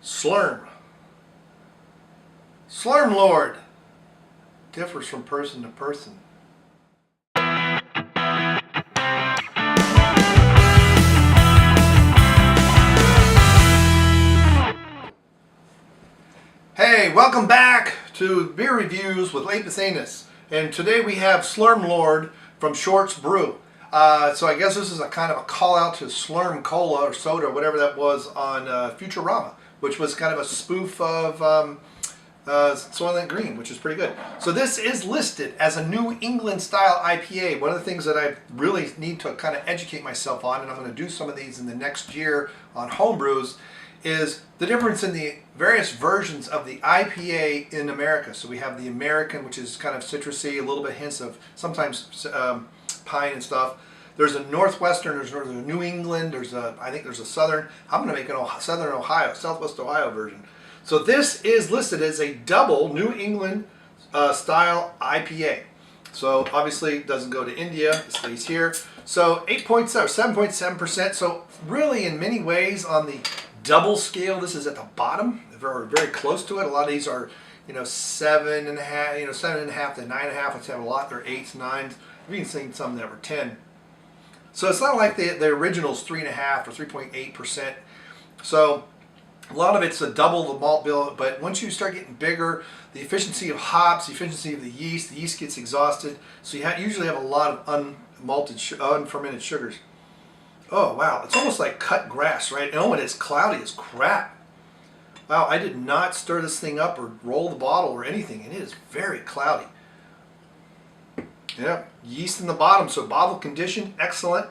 Slurm. Slurm Lord differs from person to person. Hey, welcome back to Beer Reviews with Lapis Anus. And today we have Slurm Lord from Shorts Brew. So I guess this is a kind of a call out to Slurm Cola or soda, or whatever that was on Futurama, which was kind of a spoof of Soylent Green, which is pretty good. So this is listed as a New England style IPA. One of the things that I really need to kind of educate myself on, and I'm going to do some of these in the next year on homebrews, is the difference in the various versions of the IPA in America. So we have the American, which is kind of citrusy, a little bit hints of sometimes pine and stuff. There's a Northwestern, there's a New England, I think there's a Southern. I'm going to make a Southern Ohio, Southwest Ohio version. So this is listed as a double New England style IPA. So obviously it doesn't go to India, it stays here. So 7.7%. So really in many ways on the double scale, this is at the bottom, very, very close to it. A lot of these are, 7.5, 7.5 to 9.5. Let's have a lot. They're 8s, 9s. I've even seen some that were 10. So it's not like the original's 3.5 or 3.8%. So a lot of it's a double the malt bill, but once you start getting bigger, the efficiency of hops, the efficiency of the yeast gets exhausted. So you usually have a lot of unfermented sugars. Oh wow, it's almost like cut grass, right? Oh, and it's cloudy as crap. Wow, I did not stir this thing up or roll the bottle or anything, and it is very cloudy. Yeah, yeast in the bottom, so bottle condition, excellent.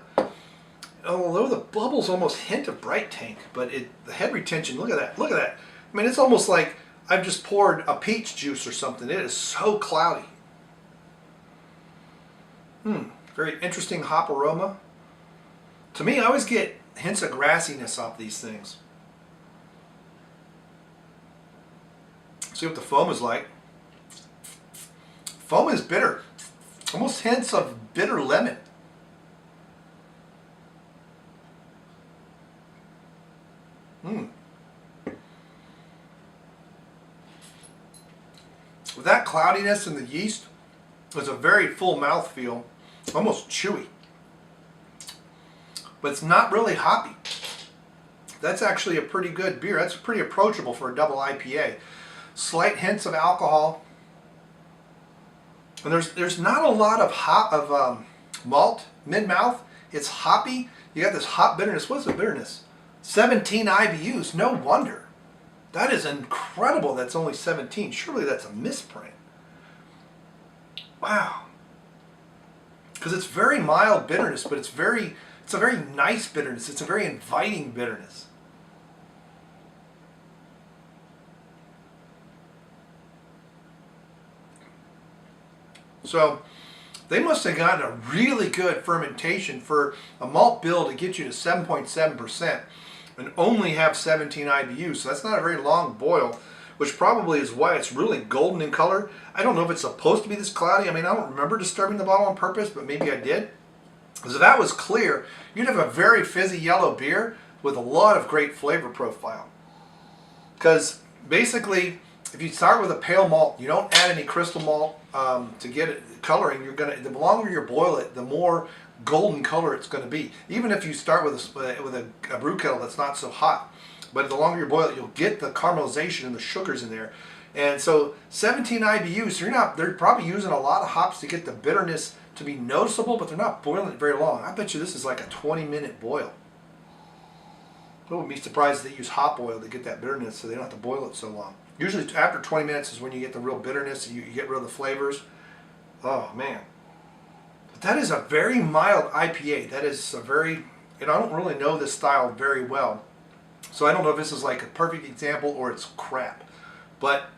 Although the bubbles almost hint of bright tank, but the head retention, look at that, look at that. I mean, it's almost like I've just poured a peach juice or something. It is so cloudy. Very interesting hop aroma. To me, I always get hints of grassiness off these things. See what the foam is like. Foam is bitter. Almost hints of bitter lemon. With that cloudiness in the yeast, it's a very full mouthfeel, almost chewy. But it's not really hoppy. That's actually a pretty good beer. That's pretty approachable for a double IPA. Slight hints of alcohol. And there's not a lot of malt mid-mouth. It's hoppy. You got this hop bitterness. What's the bitterness? 17 IBUs. No wonder. That is incredible. That's only 17. Surely that's a misprint. Wow. Because it's very mild bitterness, but it's a very nice bitterness. It's a very inviting bitterness. So they must have gotten a really good fermentation for a malt bill to get you to 7.7% and only have 17 IBUs. So that's not a very long boil, which probably is why it's really golden in color. I don't know if it's supposed to be this cloudy. I mean, I don't remember disturbing the bottle on purpose, but maybe I did. Because if that was clear, you'd have a very fizzy yellow beer with a lot of great flavor profile. Because basically, if you start with a pale malt, you don't add any crystal malt to get it coloring. The longer you boil it, the more golden color it's going to be. Even if you start with a brew kettle that's not so hot, but the longer you boil it, you'll get the caramelization and the sugars in there. And so 17 IBUs, so they're probably using a lot of hops to get the bitterness to be noticeable, but they're not boiling it very long. I bet you this is like a 20-minute boil. I wouldn't be surprised if they use hop oil to get that bitterness so they don't have to boil it so long. Usually after 20 minutes is when you get the real bitterness and you get rid of the flavors. Oh man. But that is a very mild IPA. That is a very, I don't really know this style very well. So I don't know if this is like a perfect example or it's crap. But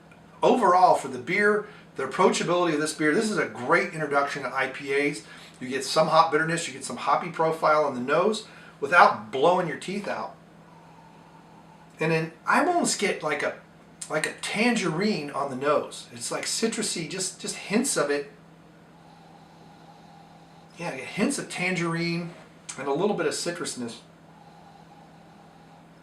overall for the beer, the approachability of this beer, this is a great introduction to IPAs. You get some hop bitterness, you get some hoppy profile on the nose without blowing your teeth out. And then I almost get like a tangerine on the nose. It's like citrusy, just hints of it. Yeah, I get hints of tangerine and a little bit of citrusness.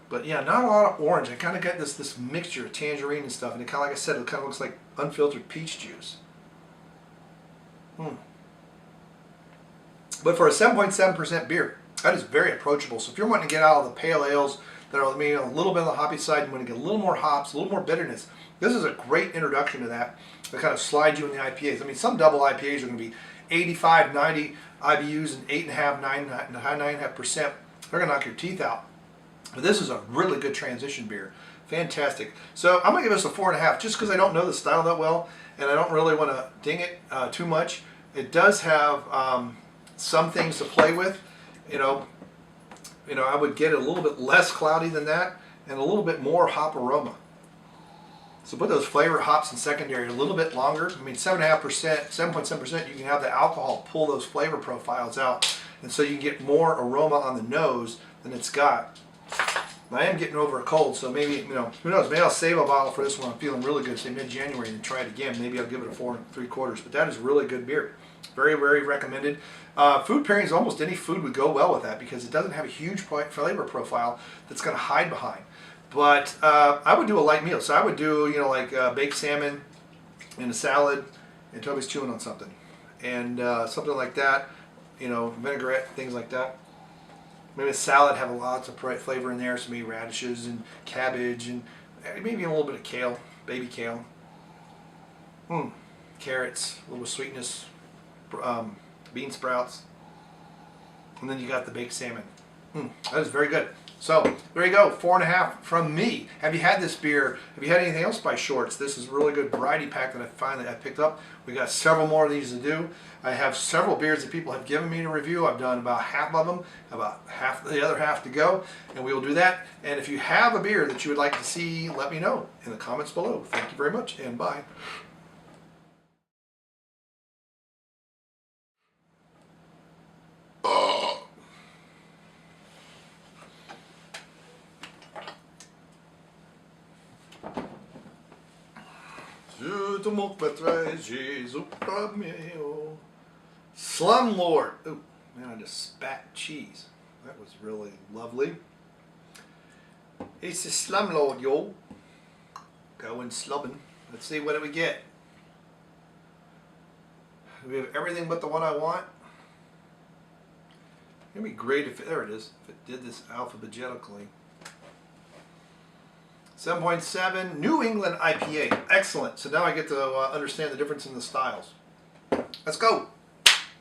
But yeah, not a lot of orange. I kind of got this mixture of tangerine and stuff, and it kind of, like I said, it kind of looks like unfiltered peach juice. But for a 7.7% beer, that is very approachable. So if you're wanting to get out of the pale ales that are maybe a little bit on the hoppy side, and want to get a little more hops, a little more bitterness, this is a great introduction to that. To kind of slide you in the IPAs. I mean, some double IPAs are going to be 85, 90 IBUs and 8.5, 9.5%. They're going to knock your teeth out. But this is a really good transition beer. Fantastic. So I'm going to give this a 4.5 just because I don't know the style that well, and I don't really want to ding it too much. It does have some things to play with. You know, I would get it a little bit less cloudy than that and a little bit more hop aroma. So put those flavor hops in secondary a little bit longer. I mean, 7.5%, 7.7%, you can have the alcohol pull those flavor profiles out, and so you can get more aroma on the nose than it's got. I am getting over a cold, so maybe, who knows, maybe I'll save a bottle for this one. I'm feeling really good, say mid-January, and try it again. Maybe I'll give it a 4 3/4, but that is really good beer. Very, very recommended. Food pairings, almost any food would go well with that because it doesn't have a huge flavor profile that's going to hide behind. But I would do a light meal. So I would do, like baked salmon in a salad, and Toby's chewing on something. And something like that, vinaigrette, things like that. Maybe a salad have lots of flavor in there, so maybe radishes and cabbage and maybe a little bit of kale, baby kale. Carrots, a little sweetness, bean sprouts. And then you got the baked salmon. That is very good. So there you go, 4.5 from me. Have you had this beer? Have you had anything else by Shorts? This is a really good variety pack that I picked up. We got several more of these to do. I have several beers that people have given me to review. I've done about half of them, about half the other half to go, and we will do that. And if you have a beer that you would like to see, let me know in the comments below. Thank you very much, and bye. Slurm Lord. Ooh, man, I just spat cheese. That was really lovely. It's the Slurm Lord, y'all. Going slubbing. Let's see what do we get. We have everything but the one I want. It'd be great if there it is. If it did this alphabetically. 7.7 New England IPA. Excellent. So now I get to understand the difference in the styles. Let's go.